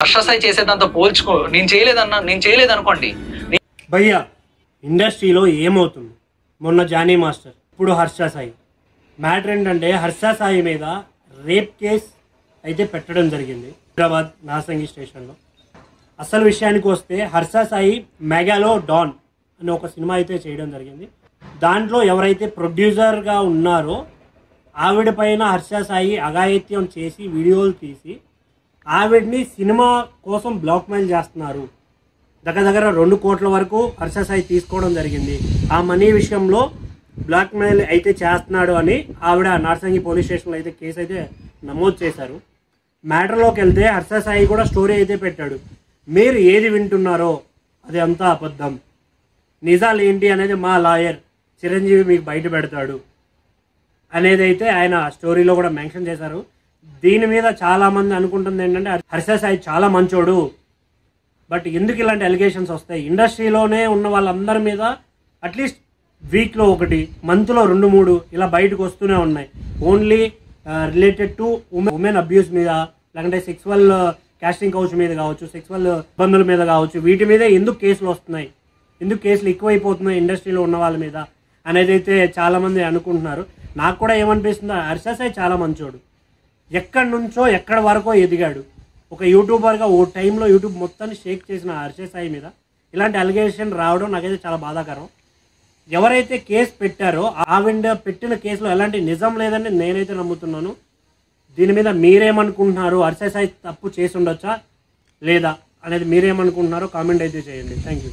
హర్ష సాయి చేసేదంతా పోల్చుకో, నేను చేయలేదనుకోండి. భయ్యా ఇండస్ట్రీలో ఏమవుతుంది? మొన్న జానీ మాస్టర్, ఇప్పుడు హర్ష సాయి. మ్యాటర్ ఏంటంటే హర్ష సాయి మీద రేప్ కేస్ అయితే పెట్టడం జరిగింది హైదరాబాద్ నాసంగి స్టేషన్లో. అసలు విషయానికి వస్తే హర్ష సాయి మెగాలో డాన్ అనే ఒక సినిమా అయితే చేయడం జరిగింది. దాంట్లో ఎవరైతే ప్రొడ్యూసర్గా ఉన్నారో ఆవిడ పైన హర్ష సాయి అఘాయిత్యం చేసి వీడియోలు తీసి ఆవిడ్ని సినిమా కోసం బ్లాక్మెయిల్ చేస్తున్నారు. దగ్గర 2 కోట్ల వరకు హర్ష సాయి తీసుకోవడం జరిగింది. ఆ మనీ విషయంలో బ్లాక్మెయిల్ అయితే చేస్తున్నాడు అని ఆవిడ నార్సింగి పోలీస్ స్టేషన్లో అయితే కేసు అయితే నమోదు చేశారు. మ్యాటర్లోకి వెళ్తే హర్ష సాయి కూడా స్టోరీ అయితే పెట్టాడు. మీరు ఏది వింటున్నారో అది అంతా అబద్ధం, నిజాలు ఏంటి అనేది మా లాయర్ చిరంజీవి మీకు బయట పెడతాడు అనేది అయితే ఆయన స్టోరీలో కూడా మెన్షన్ చేశారు. దీని మీద చాలామంది అనుకుంటుంది ఏంటంటే హర్ష సాయి చాలా మంచోడు, బట్ ఎందుకు ఇలాంటి ఎలిగేషన్స్ వస్తాయి? ఇండస్ట్రీలోనే ఉన్న వాళ్ళందరి మీద అట్లీస్ట్ వీక్లో 1, మంత్లో 2-3 ఇలా బయటకు వస్తూనే ఉన్నాయి. Only related to women abuse మీద, లేకంటే సెక్సువల్ కాస్టింగ్ కౌచ్ మీద కావచ్చు, సెక్సువల్ ఇబ్బందుల మీద కావచ్చు, వీటి మీద ఎందుకు కేసులు వస్తున్నాయి, ఎందుకు కేసులు ఎక్కువైపోతున్నాయి ఇండస్ట్రీలో ఉన్న వాళ్ళ మీద అనేది అయితే చాలామంది అనుకుంటున్నారు. నాకు కూడా ఏమనిపిస్తుందో హర్ష సాయి చాలా మంచోడు, ఎక్కడి నుంచో ఎక్కడి వరకో ఎదిగాడు. ఒక యూట్యూబర్గా ఓ టైంలో యూట్యూబ్ మొత్తాన్ని షేక్ చేసిన హర్ష సాయి మీద ఇలాంటి అలిగేషన్ రావడం నాకైతే చాలా బాధాకరం. ఎవరైతే కేసు పెట్టారో ఆవిడ పెట్టిన కేసులో ఎలాంటి నిజం లేదని నేనైతే నమ్ముతున్నాను. దీని మీద మీరేమనుకుంటున్నారు? హర్ష సాయి తప్పు చేసి ఉండొచ్చా లేదా అనేది మీరేమనుకుంటున్నారో కామెంట్ అయితే చేయండి. Thank you.